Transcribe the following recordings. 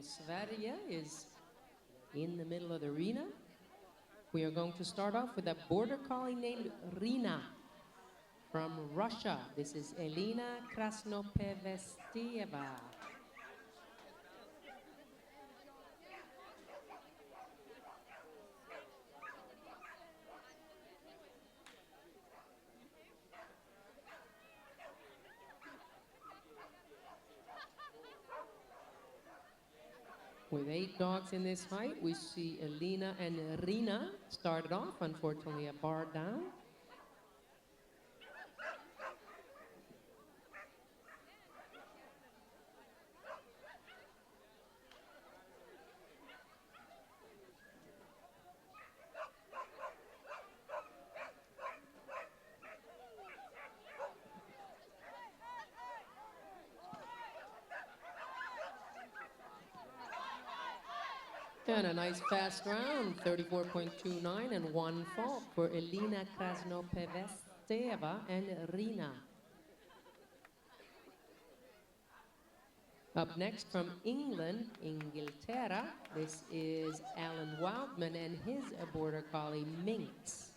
Sverige is in the middle of the arena. We are going to start off with a border collie named Rina from Russia. This is Elina Krasnopevestieva. With 8 dogs in this fight, we see Elina and Rina started off, unfortunately a bar down. And a nice fast round, 34.29 and 1 fault for Elina Krasnopevesteva and Rina. Up next from England, Inglaterra, this is Alan Wildman and his border collie Minx.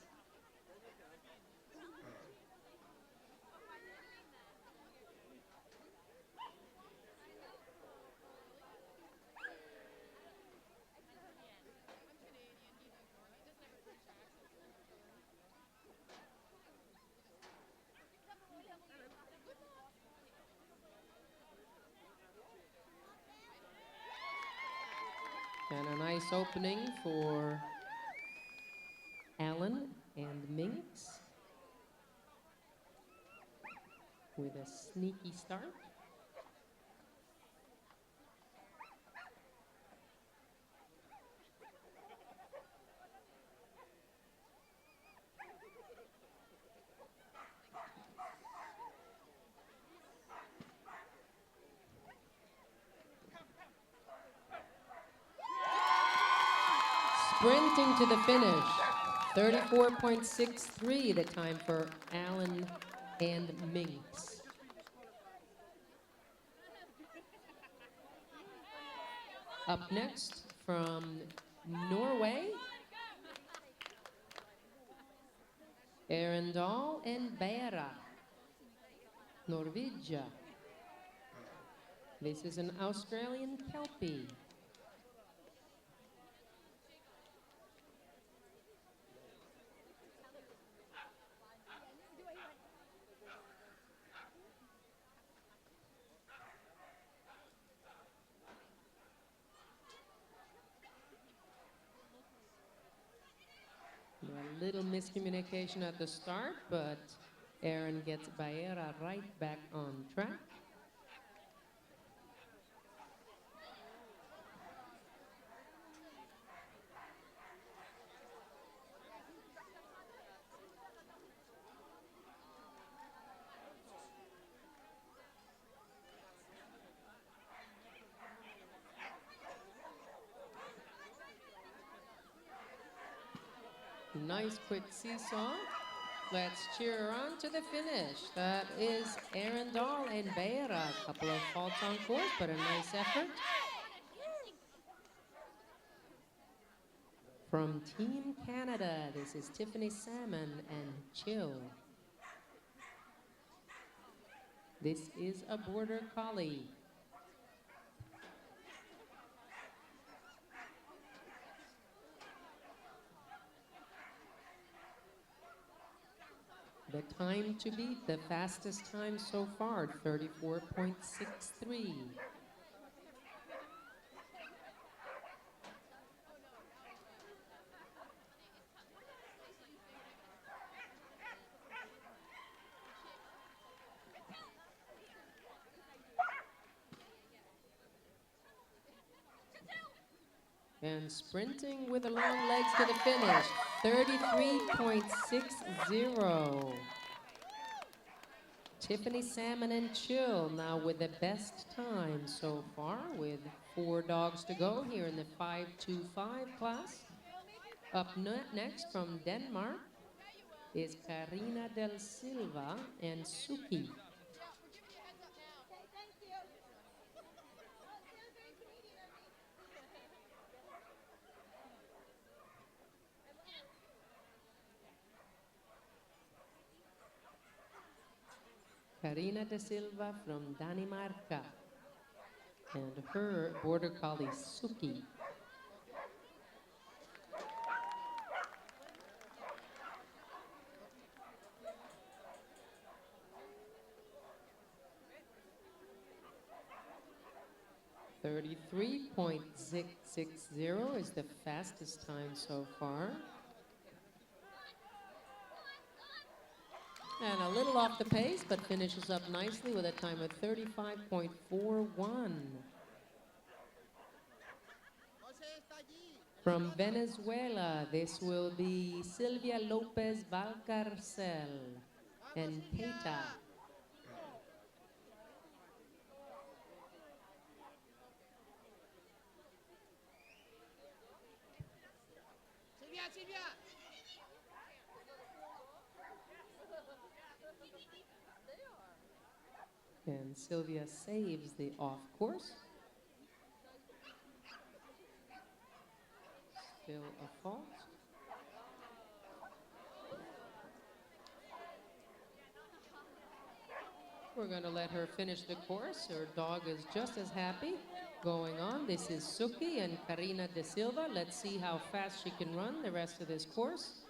And a nice opening for Alan and Minx with a sneaky start. Sprinting to the finish, 34.63 the time for Alan and Minx. Up next from Norway, Arendal and Bera, Norwegia. This is an Australian Kelpie. A little miscommunication at the start, but Aaron gets Baera right back on track. Nice quick seesaw. Let's cheer her on to the finish. That is Arendal and Beira. A couple of faults on course, but a nice effort. From Team Canada, this is Tiffany Salmon and Chill. This is a border collie. The time to beat, the fastest time so far, 34.63. And sprinting with the long legs to the finish, 33.60. Tiffany Salmon and Chill now with the best time so far with 4 dogs to go here in the 525 class. Up next from Denmark is Karina Del Silva and Suki. Carina de Silva from Danimarca. And her border collie, Suki. .660 is the fastest time so far. And a little off the pace, but finishes up nicely with a time of 35.41. From Venezuela, this will be Silvia Lopez Valcarcel and Peta. And Sylvia saves the off course. Still a fault. We're going to let her finish the course. Her dog is just as happy going on. This is Suki and Carina de Silva. Let's see how fast she can run the rest of this course.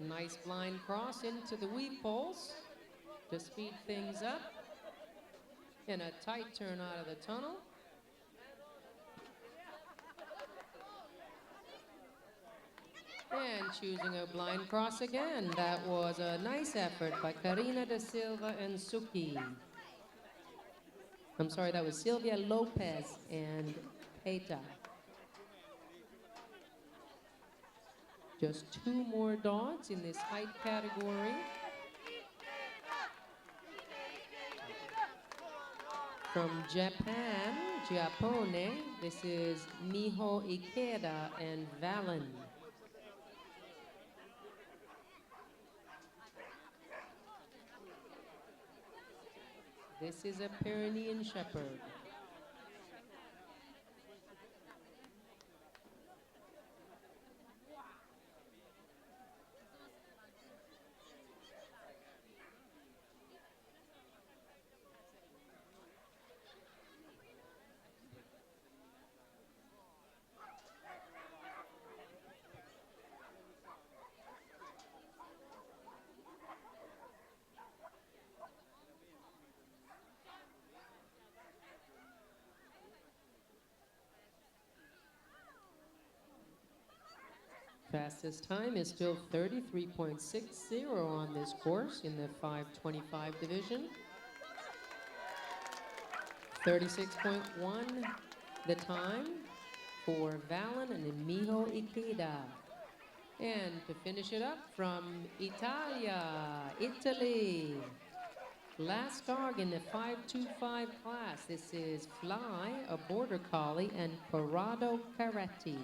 Nice blind cross into the weed poles to speed things up. And a tight turn out of the tunnel. And choosing a blind cross again. That was a nice effort by Carina de Silva and Suki. I'm sorry, that was Silvia Lopez and Peta. Just 2 more dogs in this height category. From Japan, Giappone, this is Miho Ikeda and Valen. This is a Pyrenean Shepherd. Fastest time is still 33.60 on this course in the 525 division. 36.1 the time for Valen and Miho Ikeda. And to finish it up from Italy. Last dog in the 525 class. This is Fly, a border collie, and Corrado Caretti.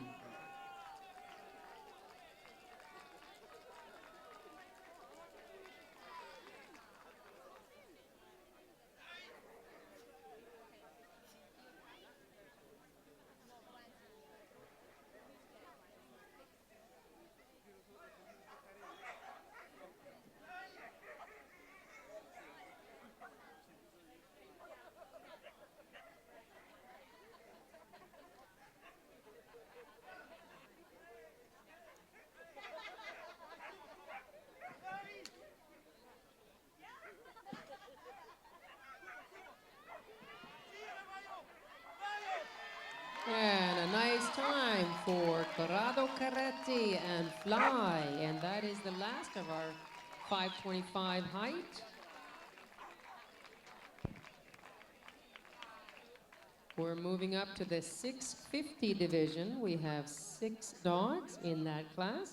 And a nice time for Corrado Caretti and Fly. And that is the last of our 525 height. We're moving up to the 650 division. We have 6 dogs in that class.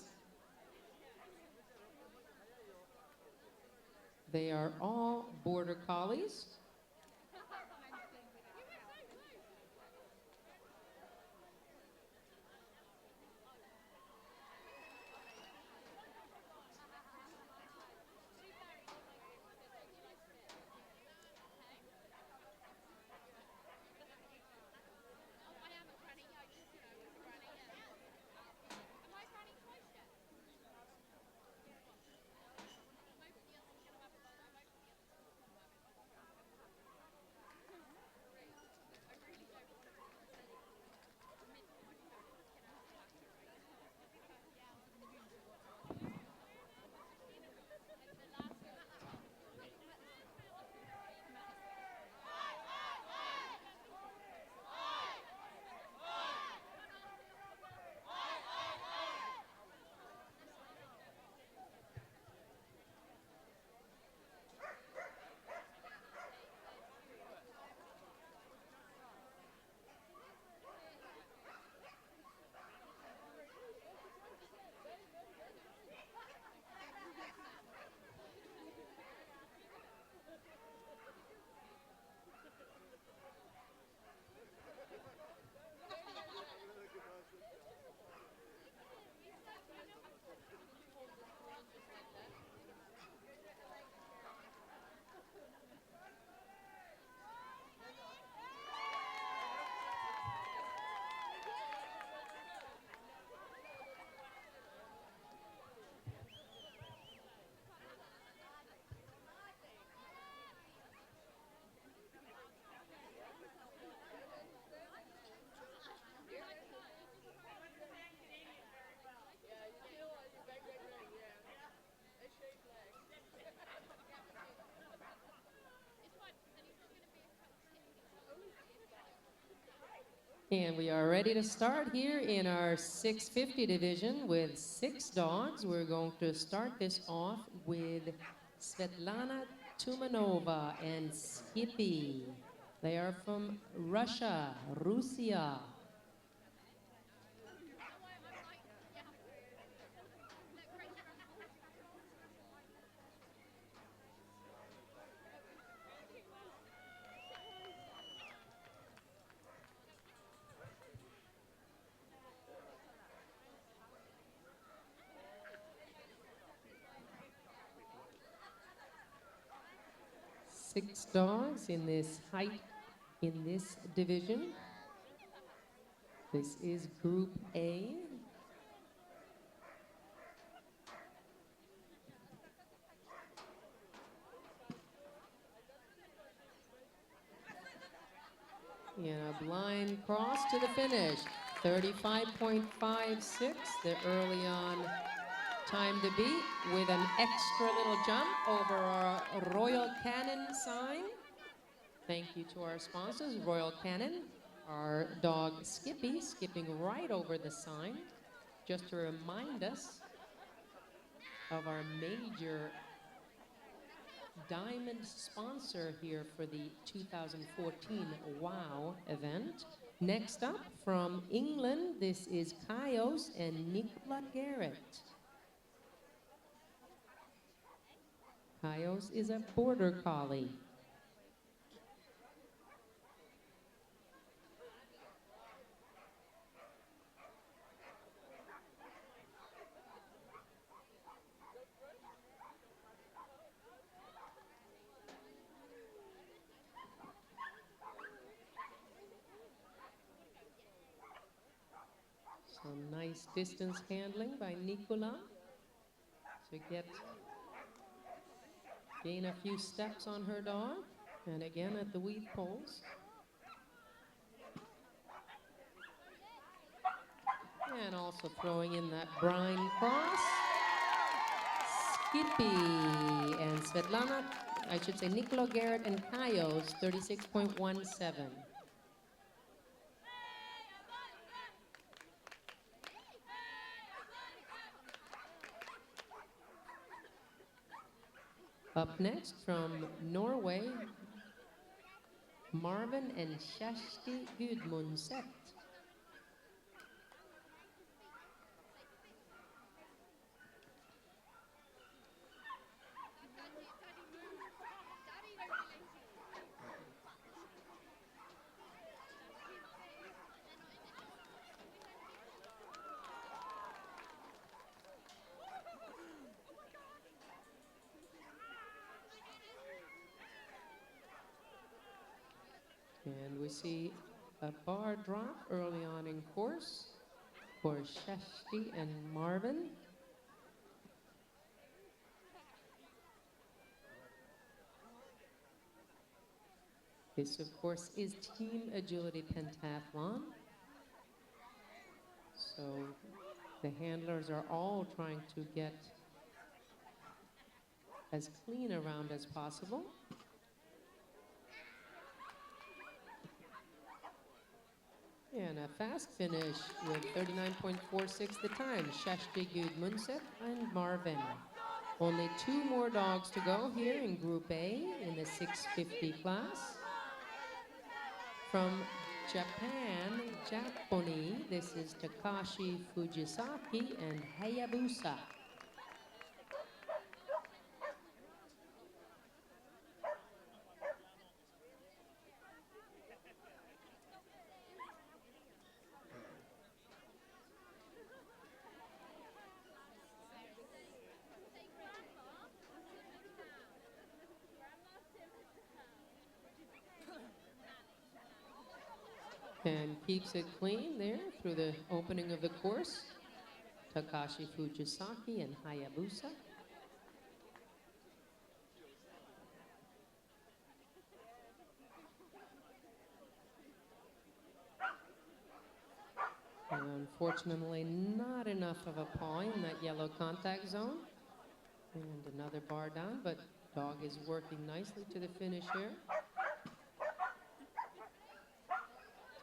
They are all border collies. And we are ready to start here in our 650 division with 6 dogs. We're going to start this off with Svetlana Tumanova and Skippy. They are from Russia, Russia. Six dogs in this height, in this division. This is Group A. And a blind cross to the finish. 35.56, the early on time to beat with an extra little jump over our Royal Canin sign. Thank you to our sponsors, Royal Canin. Our dog Skippy skipping right over the sign, just to remind us of our major diamond sponsor here for the 2014 WAO event. Next up from England, this is Kaios and Nicola Garrett. Kaios is a border collie. Some nice distance handling by Nicola to gain a few steps on her dog. And again at the weed poles. And also throwing in that brine cross. Skippy and Svetlana, I should say Nicola Garrett and Kaios, 36.17. Up next from Norway, Marvin and Kjersti Gudmundset. And we see a bar drop early on in course for Kjersti and Marvin. This, of course, is Team Agility Pentathlon. So the handlers are all trying to get as clean a round as possible. And a fast finish with 39.46 the time. Kjersti Gudmundset and Marvin. Only 2 more dogs to go here in Group A in the 650 class. From Japan, Japoni, this is Takashi Fujisaki and Hayabusa. And keeps it clean there through the opening of the course. Takashi Fujisaki and Hayabusa. And unfortunately, not enough of a paw in that yellow contact zone. And another bar down, but dog is working nicely to the finish here.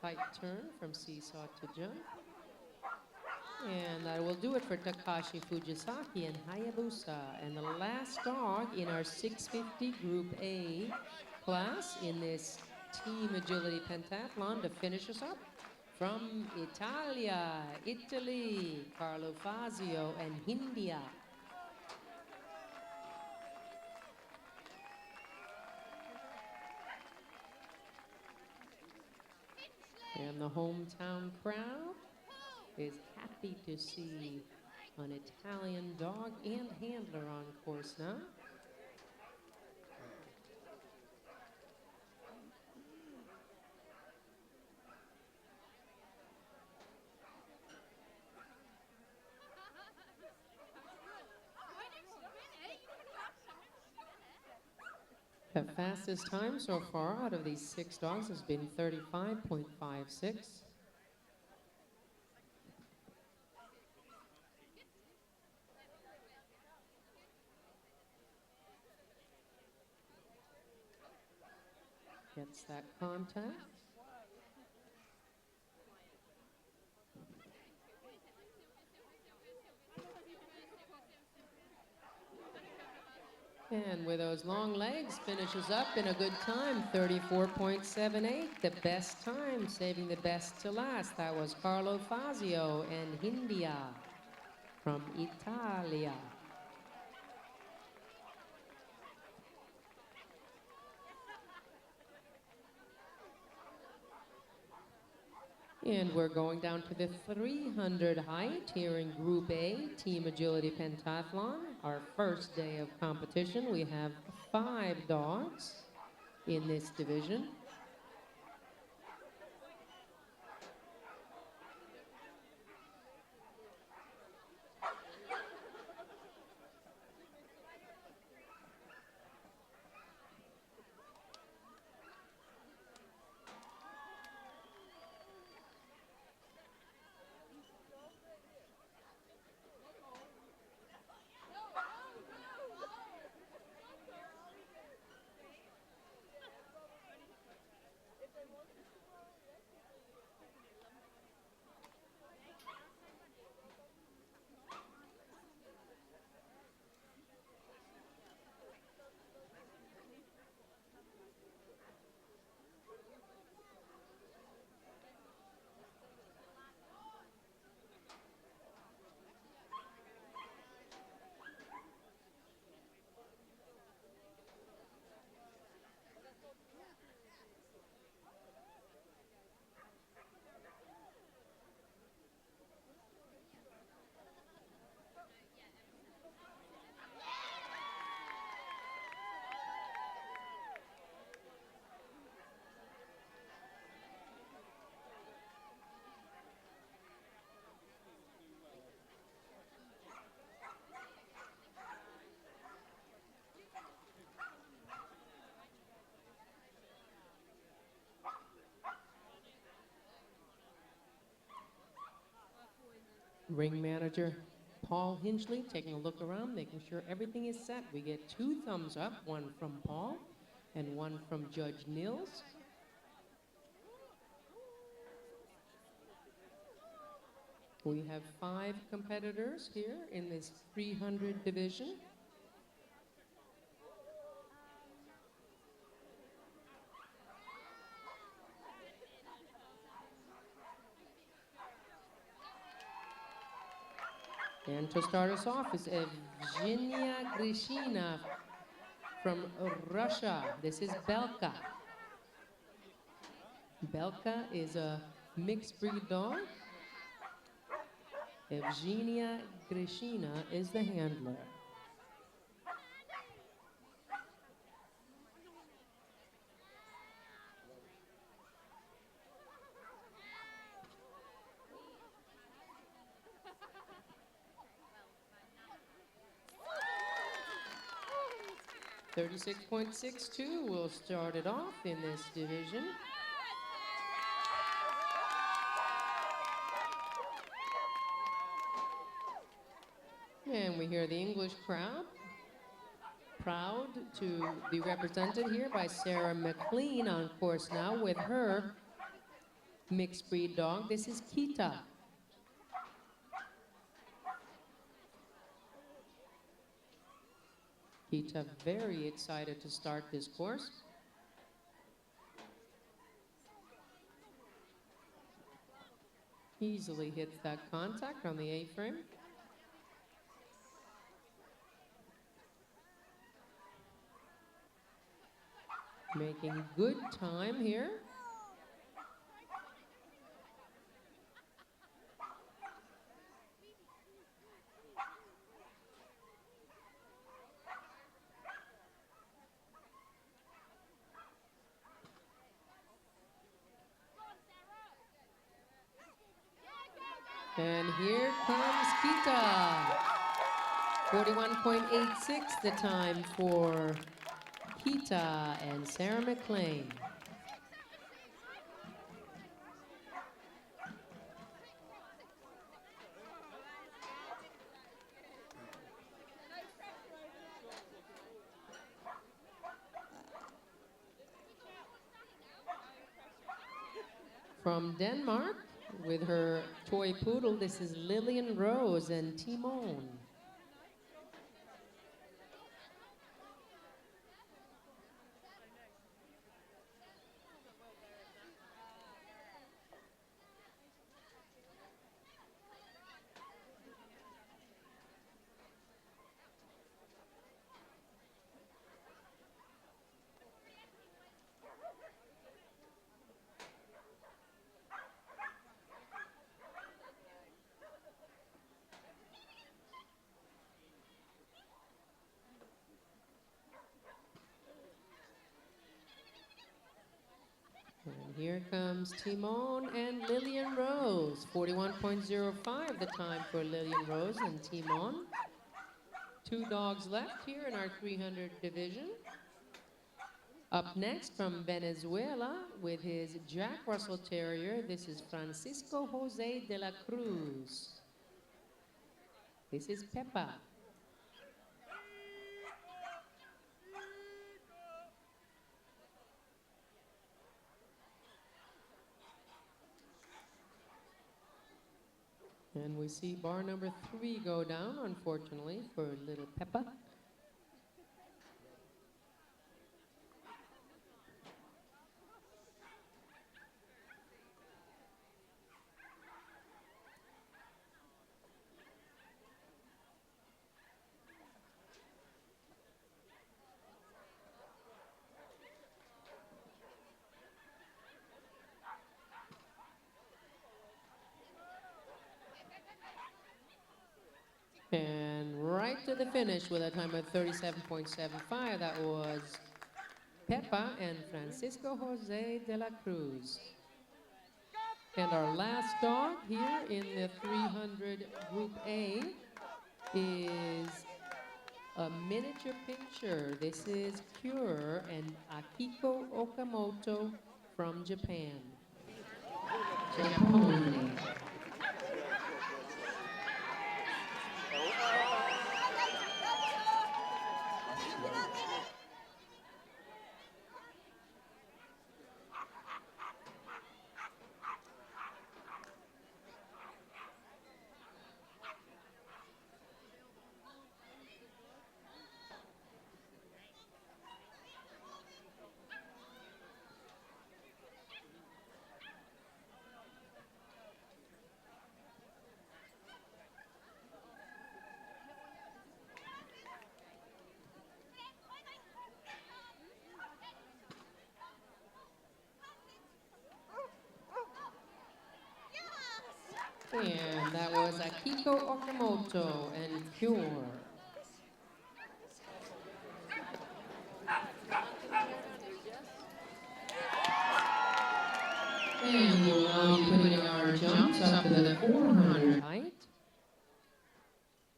tight turn from seesaw to jump. And that will do it for Takashi Fujisaki and Hayabusa. And the last dog in our 650 Group A class in this Team Agility Pentathlon to finish us up. From Italia, Italy, Carlo Fazio and Hindia. And the hometown crowd is happy to see an Italian dog and handler on course now. The fastest time so far out of these 6 dogs has been 35.56. Gets that contact. And with those long legs, finishes up in a good time, 34.78, the best time, saving the best to last. That was Carlo Fazio and Hindia from Italia. And we're going down to the 300 height here in Group A, Team Agility Pentathlon. Our first day of competition. We have 5 dogs in this division. Ring manager Paul Hinchley taking a look around, making sure everything is set. We get 2 thumbs up, one from Paul and one from Judge Nils. We have 5 competitors here in this 300 division. And to start us off is Evgenia Grishina from Russia. This is Belka. Belka is a mixed breed dog. Evgenia Grishina is the handler. .36.62 will start it off in this division. And we hear the English crowd, proud to be represented here by Sarah McLean on course now with her mixed breed dog. This is Kita. Kita very excited to start this course. Easily hits that contact on the A-frame. Making good time here. And here comes Kita. 41.86 the time for Kita and Sarah McLean. From Denmark, with her toy poodle, this is Lillian Rose and Timon. And here comes Timon and Lillian Rose. 41.05 the time for Lillian Rose and Timon. 2 dogs left here in our 300 division. Up next from Venezuela with his Jack Russell Terrier, this is Francisco Jose de la Cruz. This is Peppa. And we see bar number 3 go down, unfortunately, for little Peppa. And right to the finish with a time of 37.75, that was Peppa and Francisco Jose de la Cruz. And our last dog here in the 300 Group A is a miniature pinscher. This is Cure and Akiko Okamoto from Japan. Japan. And that was Akiko Okamoto and Cure. And we'll now be putting our jumps up to the 400 height,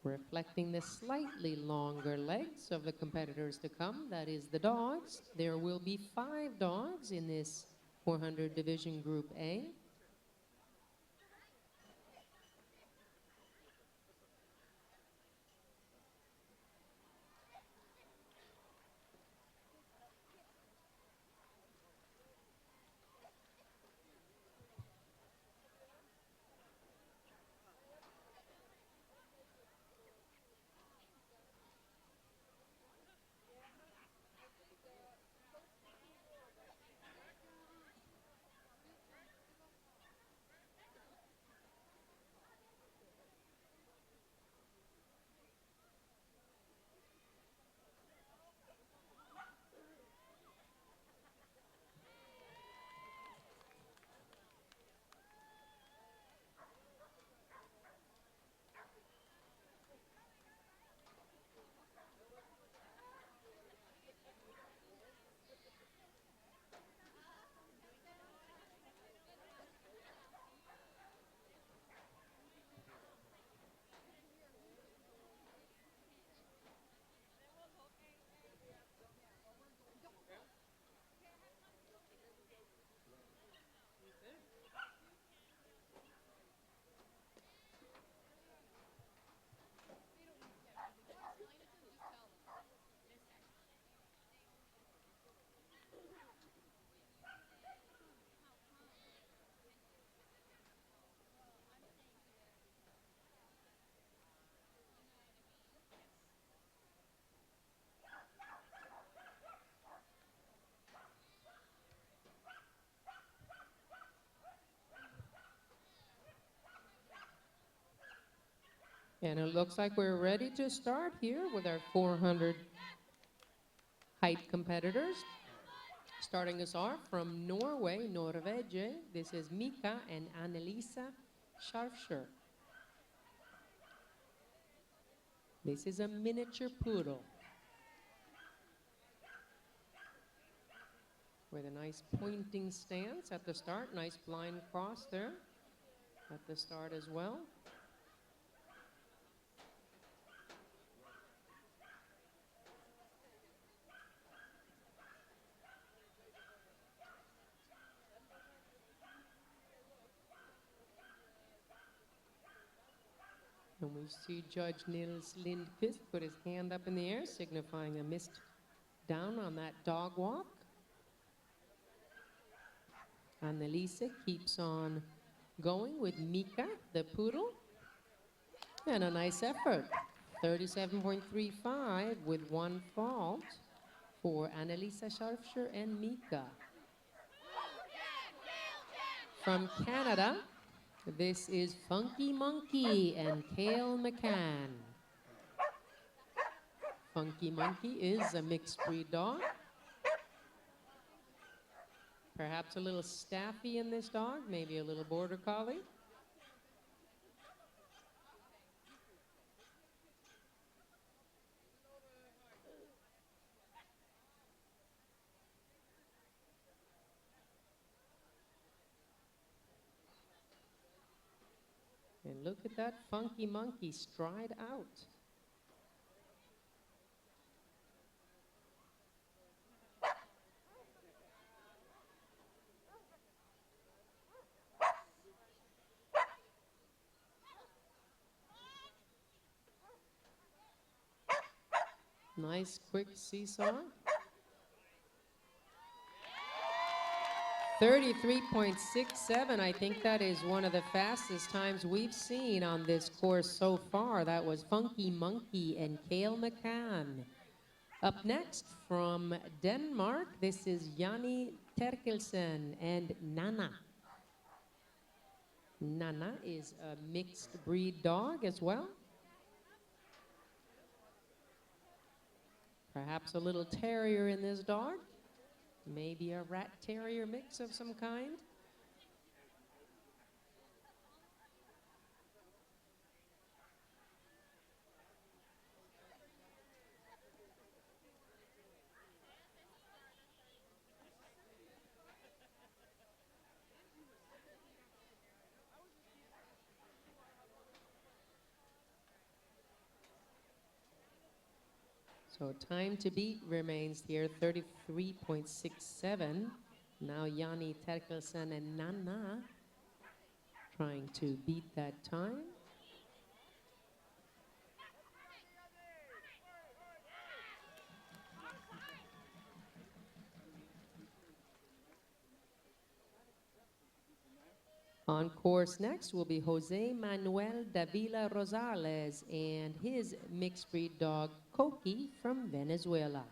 reflecting the slightly longer legs of the competitors to come. That is the dogs. There will be 5 dogs in this 400 division Group A. And it looks like we're ready to start here with our 400 height competitors. Starting us off from Norway, Norvege, this is Mika and Annelisa Scharfscher. This is a miniature poodle with a nice pointing stance at the start. Nice blind cross there at the start as well. And we see Judge Nils Lindqvist put his hand up in the air, signifying a missed down on that dog walk. Annelisa keeps on going with Mika, the poodle. And a nice effort. 37.35 with one fault for Annelisa Scharfscher and Mika. From Canada, this is Funky Monkey and Cale McCann. Funky Monkey is a mixed breed dog. Perhaps a little staffy in this dog, maybe a little border collie. And look at that Funky Monkey stride out. Nice quick seesaw. 33.67, I think that is one of the fastest times we've seen on this course so far. That was Funky Monkey and Cale McCann. Up next from Denmark, this is Janni Terkelsen and Nana. Nana is a mixed breed dog as well. Perhaps a little terrier in this dog. Maybe a rat terrier mix of some kind. So time to beat remains here, 33.67. Now Janni Terkelsen and Nana trying to beat that time. On course next will be Jose Manuel Davila Rosales and his mixed breed dog, Coqui, from Venezuela.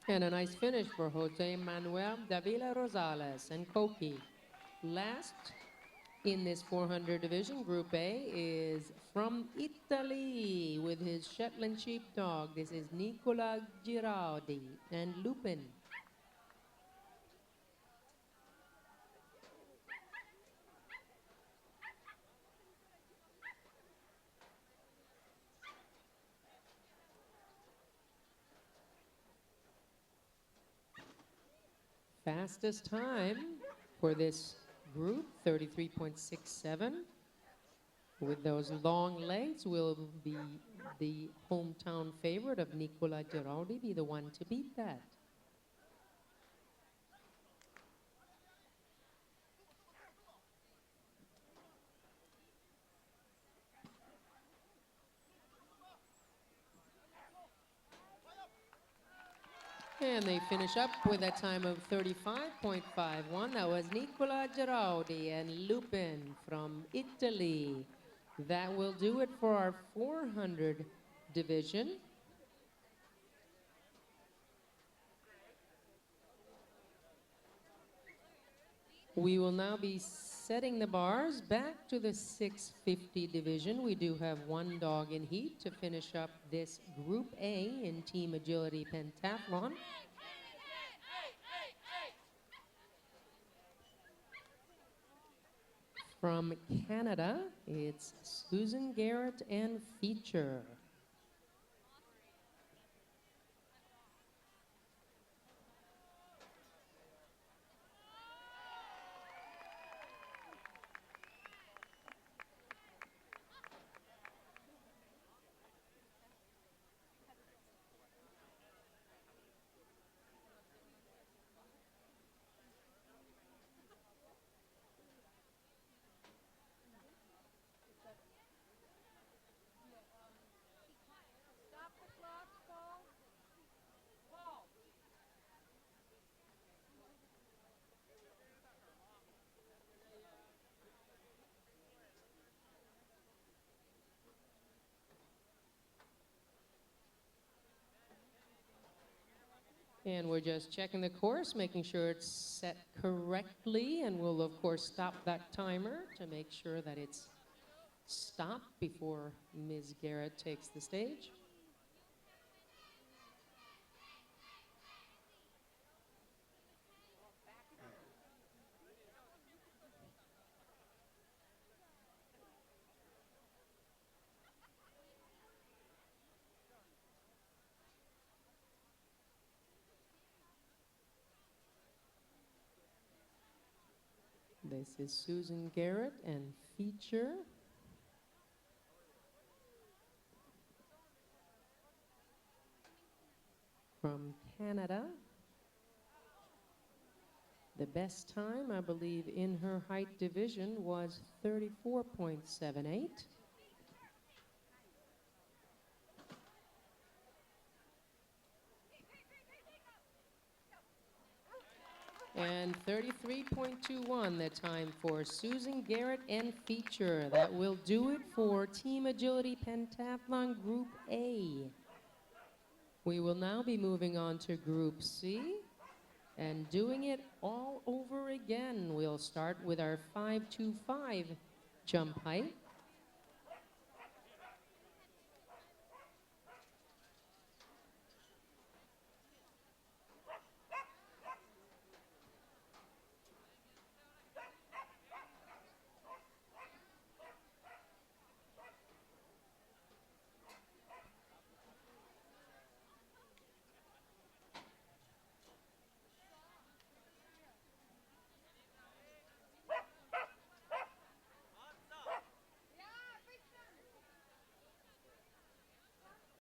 And a nice finish for Jose Manuel Davila Rosales and Coqui. Last In this 400 division, Group A is from Italy with his Shetland Sheepdog. This is Nicola Girardi and Lupin. Fastest time for this group, 33.67. With those long legs, will be the hometown favorite of Nicola Girardi be the one to beat that. And they finish up with a time of 35.51. That was Nicola Girardi and Lupin from Italy. That will do it for our 400 division. We will now be setting the bars back to the 650 division. We do have one dog in heat to finish up this Group A in Team Agility Pentathlon. From Canada, it's Susan Garrett and Feature. And we're just checking the course, making sure it's set correctly, and we'll of course stop that timer to make sure that it's stopped before Ms. Garrett takes the stage. This is Susan Garrett and Feature. From Canada. The best time, I believe, in her height division was 34.78. And 33.21, the time for Susan Garrett and Feature. That will do it for Team Agility Pentathlon Group A. We will now be moving on to Group C and doing it all over again. We'll start with our 525 jump height.